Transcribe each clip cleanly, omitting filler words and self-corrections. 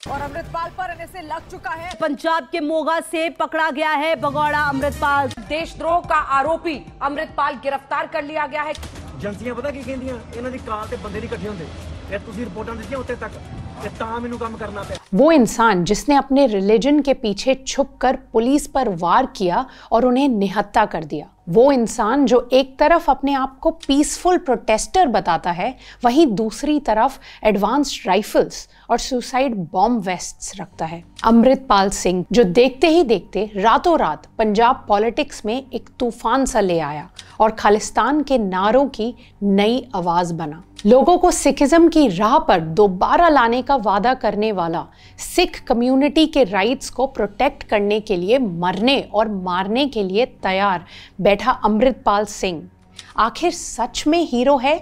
और अमृतपाल पर एनएसए लग चुका है। पंजाब के मोगा से पकड़ा गया है भगौड़ा अमृतपाल। देशद्रोह का आरोपी अमृतपाल गिरफ्तार कर लिया गया है। एजेंसियां पता की कहंदियां इन्हां दी काल ते बंदे नहीं इकट्ठे होंदे, फिर तुसीं रिपोर्टां दित्तियां उत्ते तक ते तां मैनूं काम करना पिया। वो इंसान जिसने अपने रिलीजन के पीछे छुपकर पुलिस पर वार किया और उन्हें निहत्था कर दिया, वो इंसान जो एक तरफ अपने आप को पीसफुल प्रोटेस्टर बताता है, वहीं दूसरी तरफ एडवांस्ड राइफल्स और सुसाइड बॉम्ब वेस्ट्स रखता है। अमृतपाल सिंह जो देखते ही देखते रातों रात पंजाब पॉलिटिक्स में एक तूफान सा ले आया और खालिस्तान के नारों की नई आवाज बना। लोगों को सिखिज्म की राह पर दोबारा लाने का वादा करने वाला, सिख कम्युनिटी के राइट्स को प्रोटेक्ट करने के लिए मरने और मारने के लिए तैयार बैठा अमृतपाल सिंह आखिर सच में हीरो है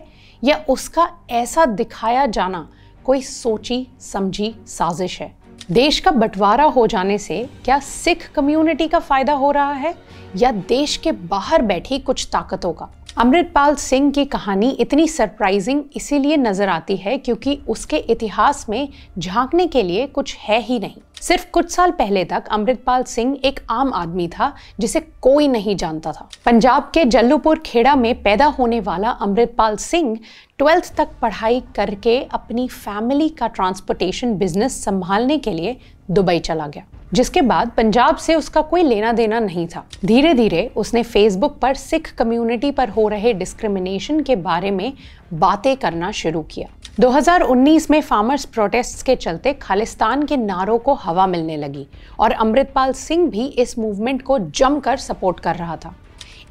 या उसका ऐसा दिखाया जाना कोई सोची समझी साजिश है? देश का बंटवारा हो जाने से क्या सिख कम्युनिटी का फायदा हो रहा है या देश के बाहर बैठी कुछ ताकतों का? अमृतपाल सिंह की कहानी इतनी सरप्राइजिंग इसीलिए नजर आती है क्योंकि उसके इतिहास में झांकने के लिए कुछ है ही नहीं। सिर्फ कुछ साल पहले तक अमृतपाल सिंह एक आम आदमी था जिसे कोई नहीं जानता था। पंजाब के जल्लूपुर खेड़ा में पैदा होने वाला अमृतपाल सिंह 12th तक पढ़ाई करके अपनी फैमिली का ट्रांसपोर्टेशन बिजनेस संभालने के लिए दुबई चला गया, जिसके बाद पंजाब से उसका कोई लेना देना नहीं था। धीरे धीरे उसने फेसबुक पर सिख कम्युनिटी पर हो रहे डिस्क्रिमिनेशन के बारे में बातें करना शुरू किया। 2019 में फार्मर्स प्रोटेस्ट्स के चलते खालिस्तान के नारों को हवा मिलने लगी और अमृतपाल सिंह भी इस मूवमेंट को जमकर सपोर्ट कर रहा था।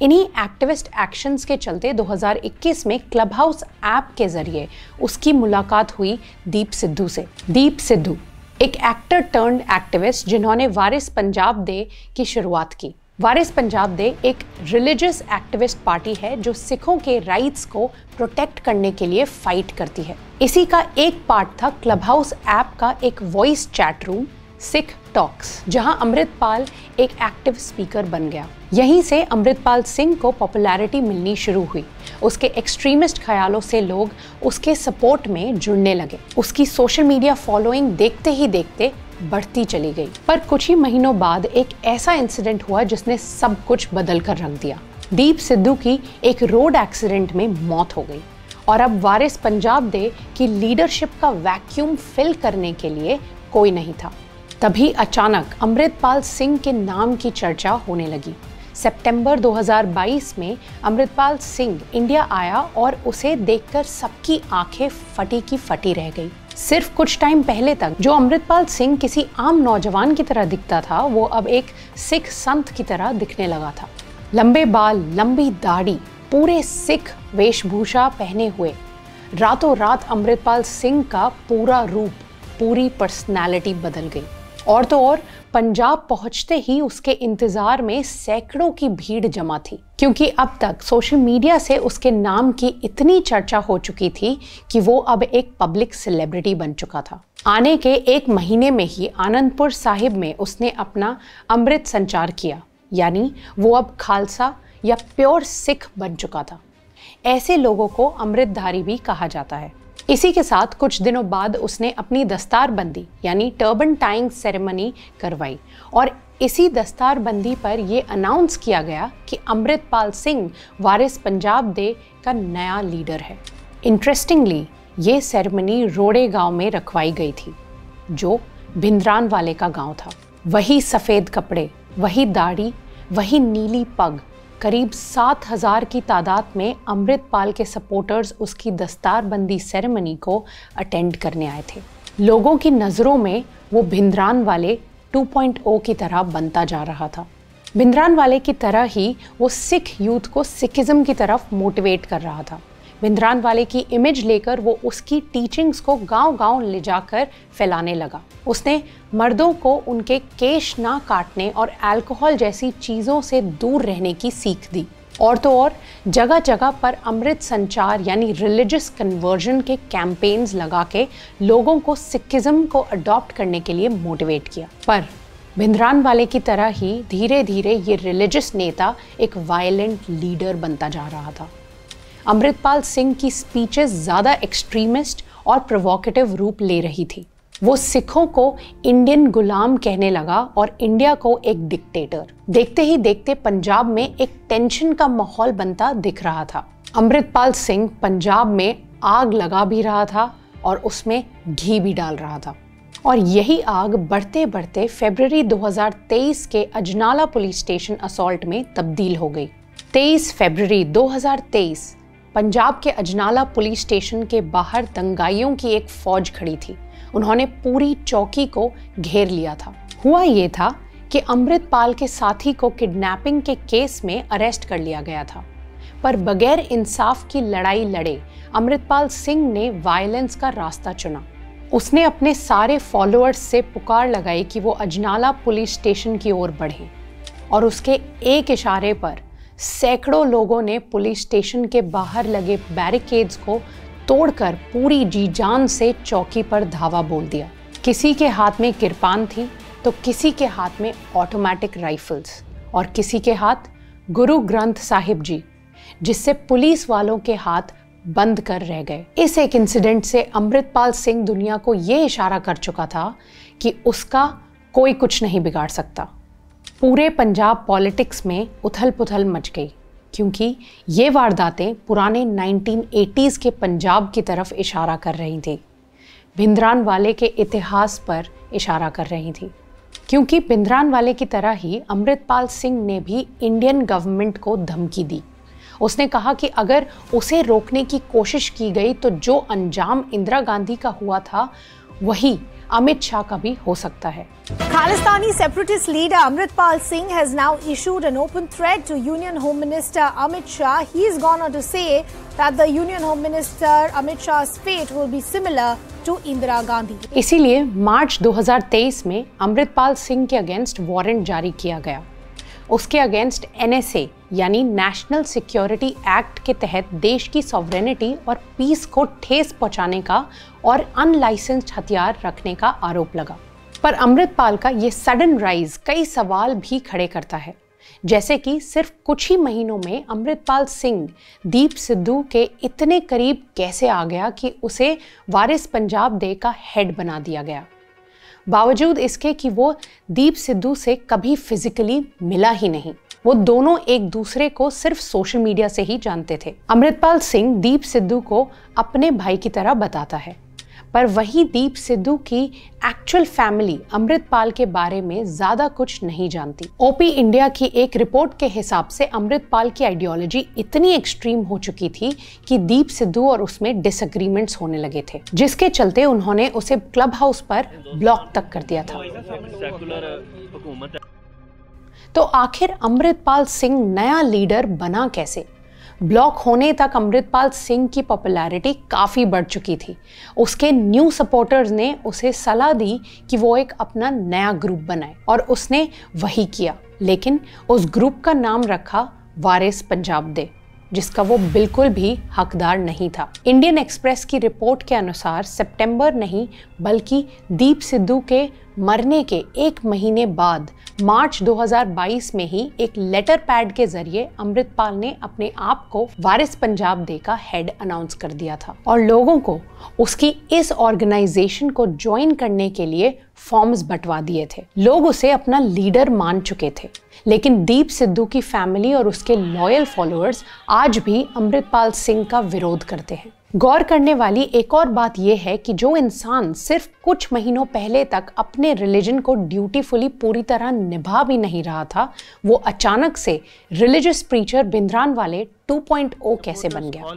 इन्हीं एक्टिविस्ट एक्शंस के चलते 2021 में क्लब हाउस ऐप के जरिए उसकी मुलाकात हुई दीप सिद्धू से। दीप सिद्धू एक एक्टर टर्न्ड एक्टिविस्ट जिन्होंने वारिस पंजाब डे की शुरुआत की। वारिस पंजाब डे एक रिलीजियस एक्टिविस्ट पार्टी है जो सिखों के राइट्स को प्रोटेक्ट करने के लिए फाइट करती है। इसी का एक पार्ट था क्लब हाउस ऐप का एक voice chat room Sikh talks, जहां अमृतपाल एक एक्टिव स्पीकर बन गया। यहीं से अमृतपाल सिंह को पॉपुलैरिटी मिलनी शुरू हुई। उसके एक्सट्रीमिस्ट ख्यालों से लोग उसके सपोर्ट में जुड़ने लगे। उसकी सोशल मीडिया फॉलोइंग देखते ही देखते बढ़ती चली गई। पर कुछ ही महीनों बाद एक ऐसा इंसिडेंट हुआ जिसने सब कुछ बदल कर रख दिया। दीप सिद्धू की एक रोड एक्सीडेंट में मौत हो गई और अब वारिस पंजाब डे की लीडरशिप का वैक्यूम फिल करने के लिए कोई नहीं था। तभी अचानक अमृतपाल सिंह के नाम की चर्चा होने लगी। सितंबर 2022 में अमृतपाल सिंह इंडिया आया और उसे देखकर सबकी आंखें फटी की फटी रह गई। सिर्फ कुछ टाइम पहले तक जो अमृतपाल सिंह किसी आम नौजवान की तरह दिखता था, वो अब एक सिख संत की तरह दिखने लगा था। लंबे बाल, लंबी दाढ़ी, पूरे सिख वेशभूषा पहने हुए रातों रात अमृतपाल सिंह का पूरा रूप, पूरी पर्सनालिटी बदल गई। और तो और पंजाब पहुंचते ही उसके इंतजार में सैकड़ों की भीड़ जमा थी, क्योंकि अब तक सोशल मीडिया से उसके नाम की इतनी चर्चा हो चुकी थी कि वो अब एक पब्लिक सेलिब्रिटी बन चुका था। आने के एक महीने में ही आनंदपुर साहिब में उसने अपना अमृत संचार किया, यानी वो अब खालसा या प्योर सिख बन चुका था। ऐसे लोगों को अमृतधारी भी कहा जाता है। इसी के साथ कुछ दिनों बाद उसने अपनी दस्तारबंदी यानी टर्बन टाइंग सेरेमनी करवाई और इसी दस्तारबंदी पर यह अनाउंस किया गया कि अमृतपाल सिंह वारिस पंजाब डे का नया लीडर है। इंटरेस्टिंगली ये सेरेमनी रोड़े गांव में रखवाई गई थी, जो भिंद्रानवाले का गांव था। वही सफ़ेद कपड़े, वही दाढ़ी, वही नीली पग। करीब 7000 की तादाद में अमृतपाल के सपोर्टर्स उसकी दस्तारबंदी सेरेमनी को अटेंड करने आए थे। लोगों की नज़रों में वो भिंद्रानवाले 2.0 की तरह बनता जा रहा था। भिंद्रानवाले की तरह ही वो सिख यूथ को सिखिज्म की तरफ मोटिवेट कर रहा था। भिंद्रानवाले की इमेज लेकर वो उसकी टीचिंग्स को गांव-गांव ले जाकर फैलाने लगा। उसने मर्दों को उनके केश ना काटने और अल्कोहल जैसी चीज़ों से दूर रहने की सीख दी। और तो और जगह जगह पर अमृत संचार यानी रिलीजियस कन्वर्जन के कैंपेन्स लगा के लोगों को सिखिज्म को अडॉप्ट करने के लिए मोटिवेट किया। पर भिंद्रानवाले की तरह ही धीरे धीरे ये रिलीजियस नेता एक वायलेंट लीडर बनता जा रहा था। अमृतपाल सिंह की स्पीचेस ज़्यादा एक्सट्रीमिस्ट और प्रोवोकेटिव रूप ले रही थी। वो सिखों को इंडियन गुलाम कहने लगा और इंडिया को एक डिक्टेटर। देखते ही देखते पंजाब में एक टेंशन का माहौल बनता दिख रहा था। अमृतपाल सिंह पंजाब में आग लगा भी रहा था और उसमें घी भी डाल रहा था, और यही आग बढ़ते बढ़ते फरवरी 2023 के अजनाला पुलिस स्टेशन असॉल्ट में तब्दील हो गई। 23 फरवरी 2023 पंजाब के अजनाला पुलिस स्टेशन के बाहर दंगाइयों की एक फौज खड़ी थी। उन्होंने पूरी चौकी को घेर लिया था। हुआ ये था कि अमृतपाल के साथी को किडनैपिंग के केस में अरेस्ट कर लिया गया था, पर बगैर इंसाफ की लड़ाई लड़े अमृतपाल सिंह ने वायलेंस का रास्ता चुना। उसने अपने सारे फॉलोअर्स से पुकार लगाई कि वो अजनाला पुलिस स्टेशन की ओर बढ़ें, और उसके एक इशारे पर सैकड़ों लोगों ने पुलिस स्टेशन के बाहर लगे बैरिकेड्स को तोड़कर पूरी जी जान से चौकी पर धावा बोल दिया। किसी के हाथ में किरपान थी तो किसी के हाथ में ऑटोमेटिक राइफल्स, और किसी के हाथ गुरु ग्रंथ साहिब जी, जिससे पुलिस वालों के हाथ बंद कर रह गए। इस एक इंसिडेंट से अमृतपाल सिंह दुनिया को ये इशारा कर चुका था कि उसका कोई कुछ नहीं बिगाड़ सकता। पूरे पंजाब पॉलिटिक्स में उथल पुथल मच गई, क्योंकि ये वारदातें पुराने 1980s के पंजाब की तरफ इशारा कर रही थी। भिंद्रानवाले के इतिहास पर इशारा कर रही थी, क्योंकि भिंद्रानवाले की तरह ही अमृतपाल सिंह ने भी इंडियन गवर्नमेंट को धमकी दी। उसने कहा कि अगर उसे रोकने की कोशिश की गई तो जो अंजाम इंदिरा गांधी का हुआ था वही अमित शाह का भी हो सकता है। Khalistani separatist leader Amritpal Singh has now issued an open threat to Union Home Minister Amit Shah. He has gone on to say that the Union Home Minister Amit Shah's fate will be similar to Indira Gandhi. इसीलिए मार्च 2023 में अमृतपाल सिंह के against warrant जारी किया गया। उसके against NSA यानी national security act के तहत देश की सॉवरेनिटी और पीस को ठेस पहुंचाने का और अनलाइसेंस्ड हथियार रखने का आरोप लगा। पर अमृतपाल का ये सडन राइज कई सवाल भी खड़े करता है, जैसे कि सिर्फ कुछ ही महीनों में अमृतपाल सिंह दीप सिद्धू के इतने करीब कैसे आ गया कि उसे वारिस पंजाब डे का हेड बना दिया गया, बावजूद इसके कि वो दीप सिद्धू से कभी फिजिकली मिला ही नहीं। वो दोनों एक दूसरे को सिर्फ सोशल मीडिया से ही जानते थे। अमृतपाल सिंह दीप सिद्धू को अपने भाई की तरह बताता है, पर वही दीप सिद्धू की एक्चुअल फैमिली अमृतपाल के बारे में ज्यादा कुछ नहीं जानती। ओपी इंडिया की एक रिपोर्ट के हिसाब से अमृतपाल की आइडियोलॉजी इतनी एक्सट्रीम हो चुकी थी कि दीप सिद्धू और उसमें डिसएग्रीमेंट्स होने लगे थे, जिसके चलते उन्होंने उसे क्लब हाउस पर ब्लॉक तक कर दिया था। तो आखिर अमृतपाल सिंह नया लीडर बना कैसे? ब्लॉक होने तक अमृतपाल सिंह की पॉपुलैरिटी काफ़ी बढ़ चुकी थी। उसके न्यू सपोर्टर्स ने उसे सलाह दी कि वो एक अपना नया ग्रुप बनाए, और उसने वही किया, लेकिन उस ग्रुप का नाम रखा वारिस पंजाब डे, जिसका वो बिल्कुल भी हकदार नहीं था। इंडियन एक्सप्रेस की रिपोर्ट के अनुसार सितंबर नहीं बल्कि दीप सिद्धू के मरने के एक महीने बाद मार्च 2022 में ही एक लेटर पैड के जरिए अमृतपाल ने अपने आप को वारिस पंजाब डे का हेड अनाउंस कर दिया था, और लोगों को उसकी इस ऑर्गेनाइजेशन को ज्वाइन करने के लिए फॉर्म्स बंटवा दिए थे। लोग उसे अपना लीडर मान चुके थे, लेकिन दीप सिद्धू की फैमिली और उसके लॉयल फॉलोअर्स आज भी अमृतपाल सिंह का विरोध करते हैं। गौर करने वाली एक और बात यह है कि जो इंसान सिर्फ कुछ महीनों पहले तक अपने रिलीजन को ड्यूटीफुली पूरी तरह निभा भी नहीं रहा था, वो अचानक से रिलीजियस प्रीचर भिंद्रानवाले 2.0 कैसे बन गया?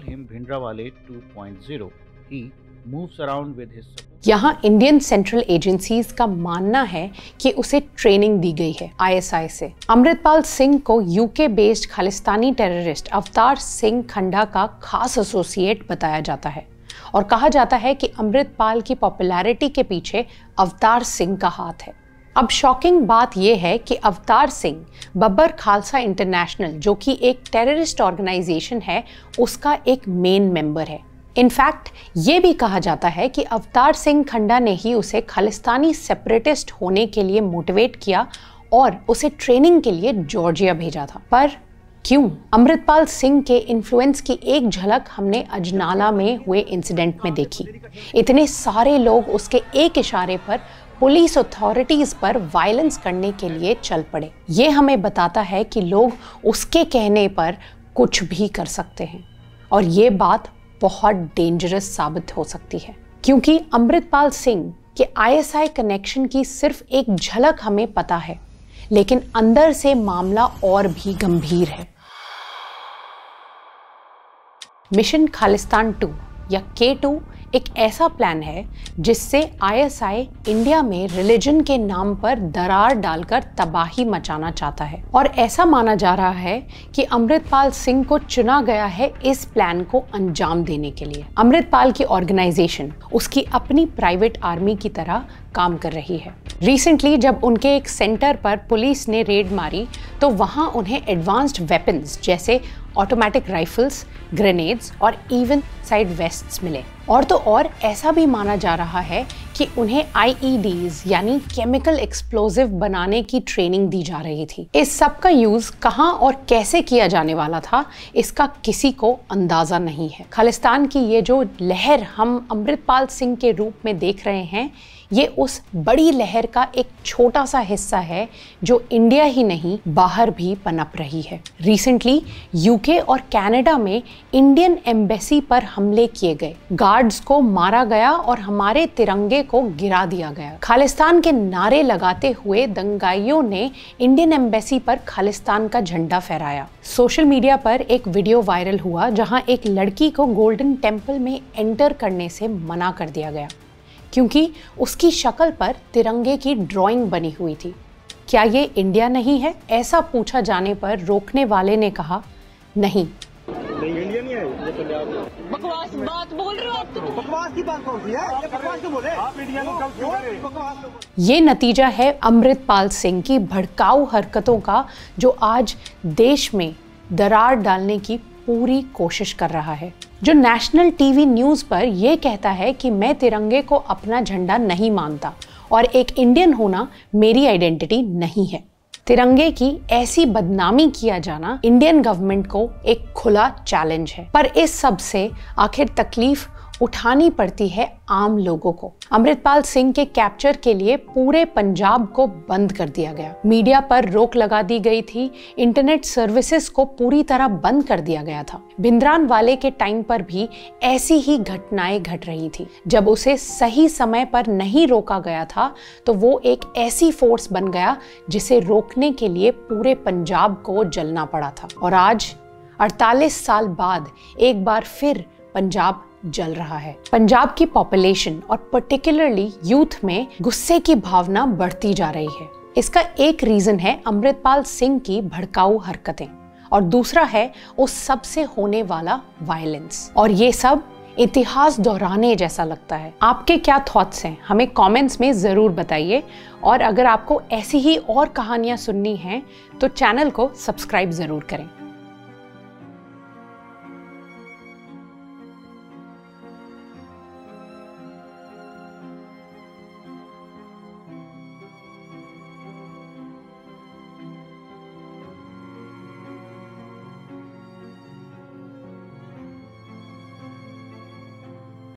यहाँ इंडियन सेंट्रल एजेंसीज का मानना है कि उसे ट्रेनिंग दी गई है ISI से। अमृतपाल सिंह को UK based Khalistani terrorist Avtar Singh खंडा का खास एसोसिएट बताया जाता है, और कहा जाता है कि अमृतपाल की पॉपुलैरिटी के पीछे अवतार सिंह का हाथ है। अब शॉकिंग बात यह है कि अवतार सिंह बब्बर खालसा इंटरनेशनल, जो कि एक टेररिस्ट ऑर्गेनाइजेशन है, उसका एक मेन मेंबर है। इनफैक्ट ये भी कहा जाता है कि अवतार सिंह खंडा ने ही उसे खालिस्तानी सेपरेटिस्ट होने के लिए मोटिवेट किया और उसे ट्रेनिंग के लिए जॉर्जिया भेजा था। पर क्यों? अमृतपाल सिंह के इन्फ्लुएंस की एक झलक हमने अजनाला में हुए इंसिडेंट में देखी। इतने सारे लोग उसके एक इशारे पर पुलिस अथॉरिटीज पर वायलेंस करने के लिए चल पड़े। ये हमें बताता है कि लोग उसके कहने पर कुछ भी कर सकते हैं और ये बात बहुत डेंजरस साबित हो सकती है, क्योंकि अमृतपाल सिंह के ISI कनेक्शन की सिर्फ एक झलक हमें पता है, लेकिन अंदर से मामला और भी गंभीर है। मिशन खालिस्तान 2 या K2 एक ऐसा प्लान है जिससे ISI इंडिया में रिलीजन के नाम पर दरार डालकर तबाही मचाना चाहता है और ऐसा माना जा रहा है कि अमृतपाल सिंह को चुना गया है इस प्लान को अंजाम देने के लिए। अमृतपाल की ऑर्गेनाइजेशन उसकी अपनी प्राइवेट आर्मी की तरह काम कर रही है। रिसेंटली जब उनके एक सेंटर पर पुलिस ने रेड मारी तो वहां उन्हें एडवांस्ड वेपन्स जैसे ऑटोमेटिक राइफल्स, ग्रेनेड्स और इवन साइड वेस्ट्स मिले। और तो और ऐसा भी माना जा रहा है कि उन्हें IEDs यानी केमिकल एक्सप्लोजिव बनाने की ट्रेनिंग दी जा रही थी। इस सब का यूज कहां और कैसे किया जाने वाला था, इसका किसी को अंदाजा नहीं है। खालिस्तान की ये जो लहर हम अमृतपाल सिंह के रूप में देख रहे हैं, ये उस बड़ी लहर का एक छोटा सा हिस्सा है जो इंडिया ही नहीं बाहर भी पनप रही है। रिसेंटली UK और कनाडा में इंडियन एम्बेसी पर हमले किए गए, गार्ड्स को मारा गया और हमारे तिरंगे को गिरा दिया गया। खालिस्तान के नारे लगाते हुए दंगाइयों ने इंडियन एम्बेसी पर खालिस्तान का झंडा फहराया। सोशल मीडिया पर एक वीडियो वायरल हुआ जहां एक लड़की को गोल्डन टेम्पल में एंटर करने से मना कर दिया गया क्योंकि उसकी शक्ल पर तिरंगे की ड्राइंग बनी हुई थी। क्या ये इंडिया नहीं है? ऐसा पूछा जाने पर रोकने वाले ने कहा, नहीं इंडिया नहीं है, ये पंजाब है। बकवास बात बोल रहे हो आप? तो बकवास की बात कौन सी है? ये बकवास क्यों बोले? आप मीडिया को कब क्यों करे? बकवास। ये नतीजा है अमृतपाल सिंह की भड़काऊ हरकतों का, जो आज देश में दरार डालने की पूरी कोशिश कर रहा है। जो नेशनल टीवी न्यूज़ पर यह कहता है कि मैं तिरंगे को अपना झंडा नहीं मानता और एक इंडियन होना मेरी आइडेंटिटी नहीं है। तिरंगे की ऐसी बदनामी किया जाना इंडियन गवर्नमेंट को एक खुला चैलेंज है। पर इस सब से आखिर तकलीफ उठानी पड़ती है आम लोगों को। अमृतपाल सिंह के कैप्चर के लिए पूरे पंजाब को बंद कर दिया गया, मीडिया पर रोक लगा दी गई थी, इंटरनेट सर्विसेज को पूरी तरह बंद कर दिया गया था। भिंद्रान वाले के टाइम पर भी ऐसी ही घटनाएं घट रही थी। जब उसे सही समय पर नहीं रोका गया था तो वो एक ऐसी फोर्स बन गया जिसे रोकने के लिए पूरे पंजाब को जलना पड़ा था। और आज 48 साल बाद एक बार फिर पंजाब जल रहा है। पंजाब की पॉपुलेशन और पर्टिकुलरली यूथ में गुस्से की भावना बढ़ती जा रही है। इसका एक रीजन है अमृतपाल सिंह की भड़काऊ हरकतें और दूसरा है उस सब से होने वाला वायलेंस। और ये सब इतिहास दोहराने जैसा लगता है। आपके क्या थॉट्स हैं, हमें कमेंट्स में ज़रूर बताइए। और अगर आपको ऐसी ही और कहानियां सुननी हैं तो चैनल को सब्सक्राइब ज़रूर करें।